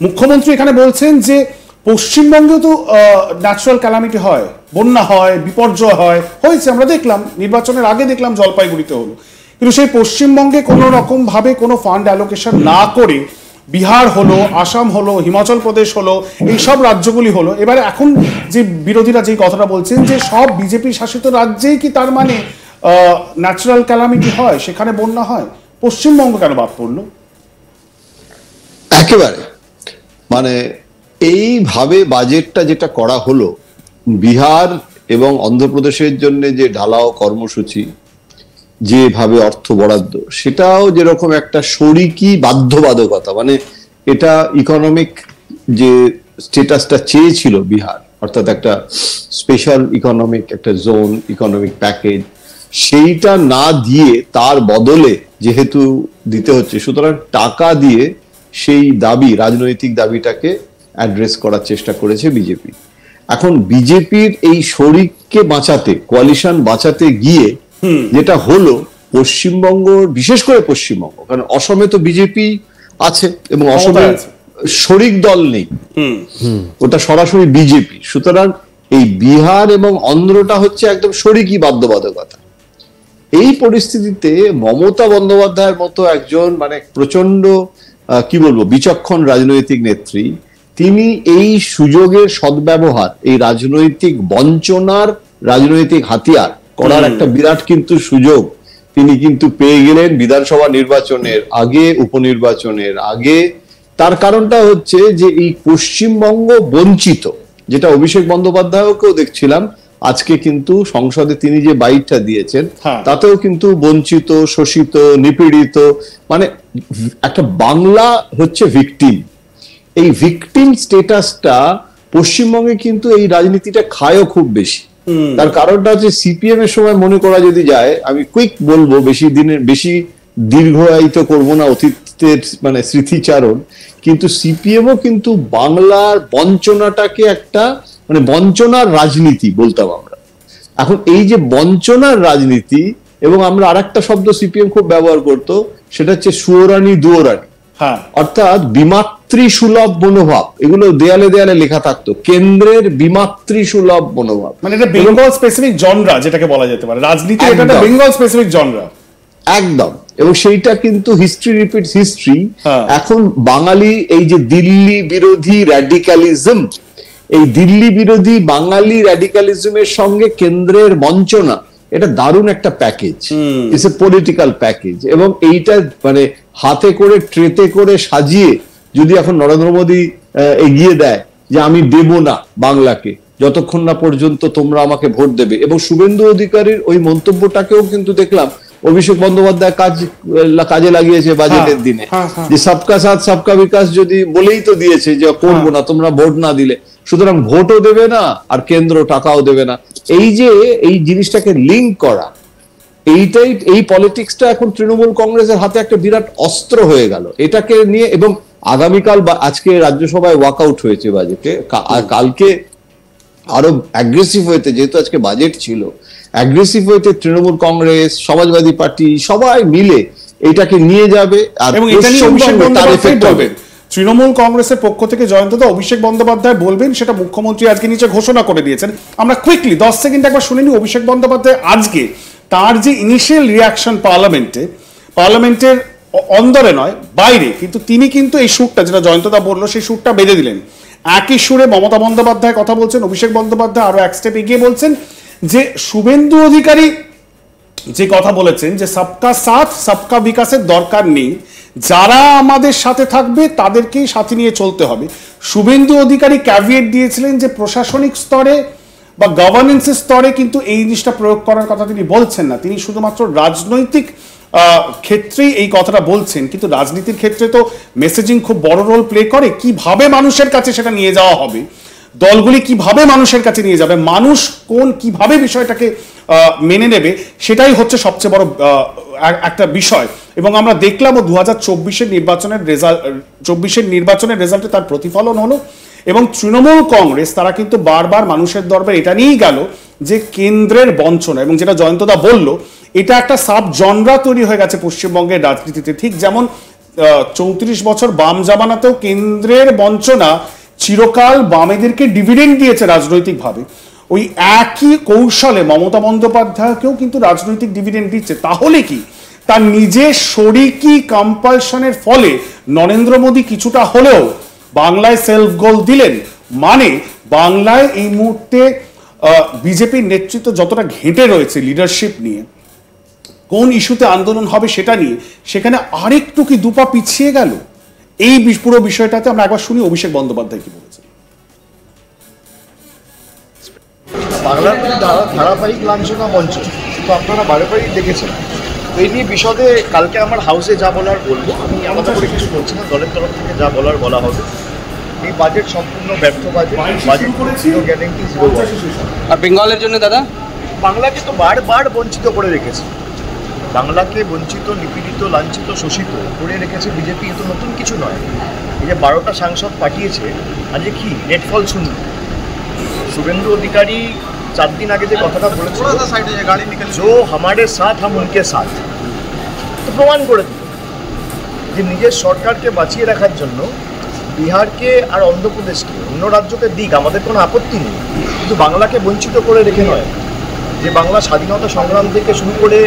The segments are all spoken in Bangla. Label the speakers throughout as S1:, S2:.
S1: মুখ্যমন্ত্রী এখানে বলছেন যে পশ্চিমবঙ্গে তো ন্যাচারাল ক্যালামিটি হয়, বন্যা হয়, বিপর্যয় হয়েছে, আমরা দেখলাম নির্বাচনের আগে দেখলাম জলপাইগুড়িতে হলো, কিন্তু সেই পশ্চিমবঙ্গে কোনো রকম ভাবে কোনো ফান্ড অ্যালোকেশন না করে বিহার হলো, আসাম হলো, হিমাচল প্রদেশ হলো, এই সব রাজ্যগুলি হলো। এবারে এখন যে বিরোধীরা যেই কথাটা বলছেন যে সব বিজেপি শাসিত রাজ্যেই কি তার মানে ন্যাচারাল ক্যালামিটি হয়, সেখানে বন্যা হয়, পশ্চিমবঙ্গ কেন বাদ পড়লো?
S2: একেবারে মানে এইভাবে বাজেটটা যেটা করা হলো, বিহার এবং অন্ধ্রপ্রদেশের জন্য যে ঢালাও কর্মসূচি, যেভাবে অর্থ বরাদ্দ, সেটাও যেরকম একটা শরিকি বাধ্যবাধকতা, মানে এটা ইকোনমিক যে স্ট্যাটাসটা চেয়েছিল বিহার, অর্থাৎ একটা স্পেশাল ইকোনমিক একটা জোন, ইকোনমিক প্যাকেজ, সেইটা না দিয়ে তার বদলে যেহেতু দিতে হচ্ছে, সুতরাং টাকা দিয়ে সেই দাবি, রাজনৈতিক দাবিটাকে অ্যাড্রেস করার চেষ্টা করেছে বিজেপি। এখন বিজেপির এই শরিককে বাঁচাতে, কোয়ালিশন বাঁচাতে গিয়ে যেটা হলো, পশ্চিমবঙ্গ, বিশেষ করে পশ্চিমবঙ্গ, কারণ অসমে তো বিজেপি আছে এবং অসমে শরিক দল নেই, ওটা সরাসরি বিজেপি, সুতরাং এই বিহার এবং অন্ধ্রটা হচ্ছে একদম শরিকি বাধ্যবাধকতা। এই পরিস্থিতিতে মমতা বন্দ্যোপাধ্যায়ের মতো একজন মানে প্রচন্ড কি বলবো বিচক্ষণ রাজনৈতিক নেত্রী, তিনি এই সুযোগের সদ্ব্যবহার, এই রাজনৈতিক বঞ্চনার রাজনৈতিক হাতিয়ার করার একটা বিরাট কিন্তু সুযোগ তিনি কিন্তু পেয়ে গেলেন বিধানসভা নির্বাচনের আগে, উপনির্বাচনের আগে। তার কারণটা হচ্ছে যে এই পশ্চিমবঙ্গ বঞ্চিত, যেটা অভিষেক বন্দ্যোপাধ্যায়কেও দেখছিলাম আজকে কিন্তু সংসদে তিনি যে বাইটটা দিয়েছেন, তাতেও কিন্তু বঞ্চিত, শোষিত, নিপীড়িত, মানে একটা বাংলা হচ্ছে ভিকটিম। এই ভিকটিম স্ট্যাটাসটা পশ্চিমবঙ্গে কিন্তু এই রাজনীতিটা খায়ও খুব বেশি। তার কারণটা হচ্ছে সিপিএম এর সময় মনে করা যদি যায়, আমি কুইক বলবো, বেশি দীর্ঘায়িত করবো না অতীতের মানে স্মৃতিচারণ, কিন্তু সিপিএমও কিন্তু বাংলার বঞ্চনাটাকে একটা মানে বঞ্চনার রাজনীতি বলতাম আমরা। এখন এই যে বঞ্চনার রাজনীতি, এবং আমরা আরেকটা শব্দ সিপিএম খুব ব্যবহার করতো, সেটা হচ্ছে সুয়োরানি দুয়োরানি, অর্থাৎ বিমাতৃ সুলভ মনোভাব, এগুলো দেয়ালে দেয়ালে লেখা থাকতো, কেন্দ্রের বিমাতৃ সুলভ মনোভাব,
S1: মানে এটা বেঙ্গল স্পেসিফিক জনরা যেটাকে বলা যেতে পারে, রাজনীতি এটা একটা বেঙ্গল স্পেসিফিক জনরা
S2: একদম। এবং সেইটা কিন্তু হিস্ট্রি রিপিটস হিস্ট্রি। এখন বাঙালি এই যে দিল্লি বিরোধী র্যাডিক্যালিজম, এই দিল্লি বিরোধী বাঙালি র্যাডিক্যালিজমের সঙ্গে কেন্দ্রের বঞ্চনা, এটা দারুণ একটা package, it's a political package. এবং এইটা মানে হাতে করে ট্রেতে করে সাজিয়ে যদি এখন নরেন্দ্র মোদী এগিয়ে দেয় যে আমি দেব না বাংলাকে যতক্ষণ না পর্যন্ত তোমরা আমাকে ভোট দেবে, এবং শুভেন্দু অধিকারীর ওই মন্তব্যটাকেও কিন্তু দেখলাম অভিষেক বন্দ্যোপাধ্যায় কাজে লাগিয়েছে বাজেটের দিনে, যে সবকা সাথ সবকা বিকাশ যদি বলেই তো দিয়েছে যে করবো না তোমরা ভোট না দিলে, সুতরাং ভোটও দেবে না আর কেন্দ্র টাকাও দেবে না। এই যে এই জিনিসটাকে লিঙ্ক করা, এইটাই, এই পলিটিক্সটা এখন তৃণমূল কংগ্রেসের হাতে একটা বিরাট অস্ত্র হয়ে গেল এটাকে নিয়ে। এবং আগামীকাল বা আজকে রাজ্যসভায় ওয়াকআউট হয়েছে বাজেটে, আর কালকে আরো অ্যাগ্রেসিভ হইতে, যেহেতু আজকে বাজেট ছিল, অ্যাগ্রেসিভ হইতে তৃণমূল কংগ্রেস, সমাজবাদী পার্টি সবাই মিলে এটাকে নিয়ে যাবে। আর তার এফেক্ট হবে।
S1: তৃণমূল কংগ্রেসের পক্ষ থেকে জয়ন্তদা অভিষেক বন্দ্যোপাধ্যায় বলবেন, সেটা মুখ্যমন্ত্রী আজকে নিচে ঘোষণা করে দিয়েছেন। আমরা কুইকলি 10 সেকেন্ড একবার শুনে নিই অভিষেক বন্দ্যোপাধ্যায় আজকে তার যে ইনিশিয়াল রিয়াকশন পার্লামেন্টের অন্দরে নয় বাইরে, কিন্তু তিনি কিন্তু এই সুরটা যেটা জয়ন্তদা বললো সেই সুরটা বেঁধে দিলেন। একই সুরে মমতা বন্দ্যোপাধ্যায় কথা বলছেন, অভিষেক বন্দ্যোপাধ্যায় আরো এক স্টেপ এগিয়ে বলছেন যে শুভেন্দু অধিকারী যে কথা বলেছেন যে সবকা সাথ সবকা বিকাশের দরকার নেই, যারা আমাদের সাথে থাকবে তাদেরকেই সাথে নিয়ে চলতে হবে। শুভেন্দু অধিকারী ক্যাভিয়েট দিয়েছিলেন যে প্রশাসনিক স্তরে বা গভর্নেন্সের স্তরে কিন্তু এই জিনিসটা প্রয়োগ করার কথা তিনি বলছেন না, তিনি শুধুমাত্র রাজনৈতিক ক্ষেত্রেই এই কথাটা বলছেন। কিন্তু রাজনীতির ক্ষেত্রে তো মেসেজিং খুব বড় রোল প্লে করে, কিভাবে মানুষের কাছে সেটা নিয়ে যাওয়া হবে, দলগুলি কিভাবে মানুষের কাছে নিয়ে যাবে, মানুষ কিভাবে বিষয়টাকে মেনে নেবে, সেটাই হচ্ছে সবচেয়ে বড় একটা বিষয়। এবং আমরা দেখলাম 2024 নির্বাচনের রেজাল্টে তার প্রতিফলন হলো। এবং তৃণমূল কংগ্রেস তারা কিন্তু বারবার মানুষের দরবারে এটা নিয়েই গেল যে কেন্দ্রের বঞ্চনা, এবং যেটা জয়ন্তদা বলল, এটা একটা সাব জনরা তৈরি হয়ে গেছে পশ্চিমবঙ্গের রাজনীতিতে। ঠিক যেমন 34 বছর বাম জামানাতেও কেন্দ্রের বঞ্চনা চিরকাল বামেদেরকে ডিভিডেন্ড দিয়েছে রাজনৈতিকভাবে, ওই একই কৌশলে মমতা বন্দ্যোপাধ্যায়কেও কিন্তু রাজনৈতিক ডিভিডেন্ড দিচ্ছে। তাহলে কি তার নিজের শরিকি কম্পালশনের ফলে নরেন্দ্র মোদী কিছুটা হলেও বাংলায় সেলফ গোল দিলেন? মানে বাংলায় এই মুহূর্তে বিজেপির নেতৃত্ব যতটা ঘেঁটে রয়েছে লিডারশিপ নিয়ে, কোন ইস্যুতে আন্দোলন হবে সেটা নিয়ে, সেখানে আরেকটু কি দুপা পিছিয়ে গেল? এই পুরো বিষয়টাতে আমরা একবার শুনি অভিষেক বন্দ্যোপাধ্যায় কি বলেছেন।
S3: বাংলার ধারাবাহিক লাঞ্ছনা মঞ্চ তো আপনারা বারেবারই দেখেছেন। এই নিয়ে বিশদে কালকে আমার হাউসে যা বলার বলবো, আমি আলাদা করে কিছু বলছি না, দলের তরফ থেকে যা বলার বলা হবে। এই বাজেট সম্পূর্ণ ব্যর্থ বাজেট, জিরো গ্যারেন্টি, জিরো
S4: আর বেঙ্গলের জন্য দাদা
S3: বাংলাকে তো বারবার বঞ্চিত করে রেখেছে, বাংলাকে বঞ্চিত, নিপীড়িত, লাঞ্ছিত, শোষিত করে রেখেছে বিজেপি। এ তো নতুন কিছু নয়। এই যে 12টা সাংসদ পাঠিয়েছে, আজকে কি নেটফল শূন্য। শুভেন্দু অধিকারী 4 দিন আগে যে কথাটা বলেছিল, जो हमारे साथ हम उनके साथ, তো প্রমাণ করে দিল যে নিজের সরকারকে বাঁচিয়ে রাখার জন্য বিহারকে আর অন্ধ্রপ্রদেশকে, অন্য রাজ্যকে দিক, আমাদের কোনো আপত্তি নেই, কিন্তু বাংলাকে বঞ্চিত করে রেখে নয়। যে বাংলা স্বাধীনতা সংগ্রাম থেকে শুরু করে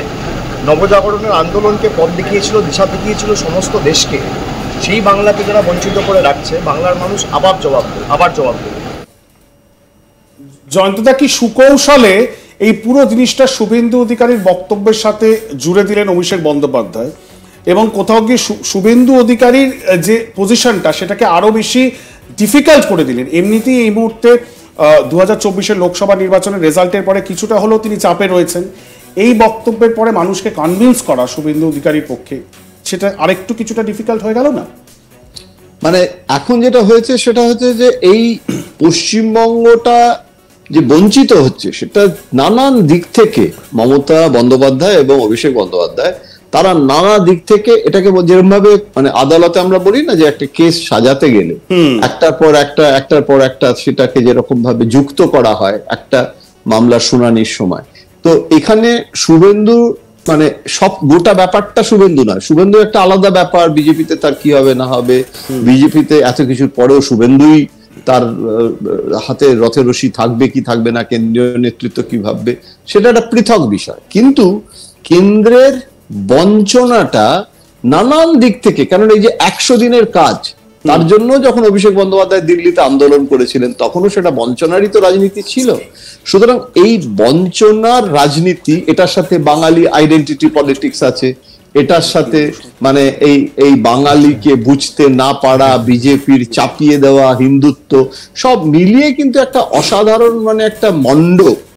S3: নবজাগরণের আন্দোলনকে পথ দেখিয়েছিল, দিশা দেখিয়েছিল সমস্ত দেশকে, সেই বাংলাকে যারা বঞ্চিত করে রাখছে, বাংলার মানুষ আবার জবাব দেবে।
S1: জয়ন্তদা, কি সুকৌশলে এই পুরো জিনিসটা শুভেন্দু অধিকারীর বক্তব্যের সাথে জুড়ে দিলেন অভিষেক বন্দ্যোপাধ্যায়, এবং কোথাও গিয়ে শুভেন্দু অধিকারীর যে পজিশনটা সেটাকে আরো বেশি ডিফিকাল্ট করে দিলেন। এমনিতেই এই মুহূর্তে 2024 লোকসভা নির্বাচনের রেজাল্টের পরে কিছুটা হলেও তিনি চাপে রয়েছেন। এই বক্তব্যের পরে মানুষকে কনভিন্স করা শুভেন্দু অধিকারীর পক্ষে সেটা আরেকটু কিছুটা ডিফিকাল্ট হয়ে গেল না?
S2: মানে এখন যেটা হয়েছে সেটা হচ্ছে যে এই পশ্চিমবঙ্গটা যে বঞ্চিত হচ্ছে, সেটা নানান দিক থেকে মমতা বন্দ্যোপাধ্যায় এবং অভিষেক বন্দ্যোপাধ্যায় তারা নানা দিক থেকে এটাকে যেরকম ভাবে, মানে আদালতে আমরা বলি না যে একটা কেস সাজাতে গেলে একটার পর একটা সেটাকে যেরকম ভাবে যুক্ত করা হয় একটা মামলার শুনানির সময়, তো এখানে শুভেন্দু মানে সব গোটা ব্যাপারটা শুভেন্দু নয়, শুভেন্দু একটা আলাদা ব্যাপার, বিজেপিতে তার কি হবে না হবে, বিজেপিতে এত কিছুর পরেও শুভেন্দুই তার হাতে রথের রশি থাকবে কি থাকবে না, কেন্দ্রীয় নেতৃত্ব কি ভাববে, সেটা একটা পৃথক বিষয়। কিন্তু কেন্দ্রের বঞ্চনাটা নানান দিক থেকে, কারণ এই যে 100 দিনের কাজ, তার জন্য যখন অভিষেক বন্দ্যোপাধ্যায় দিল্লিতে আন্দোলন করেছিলেন তখনও সেটা বঞ্চনারই তো রাজনীতি ছিল। সুতরাং এই বঞ্চনার রাজনীতি, এটার সাথে বাঙালি আইডেন্টিটি পলিটিক্স আছে, এটার সাথে মানে এই বাঙালিকে বুঝতে না পারা, বিজেপির চাপিয়ে দেওয়া হিন্দুত্ব, সব মিলিয়ে কিন্তু একটা অসাধারণ মানে একটা মন্ড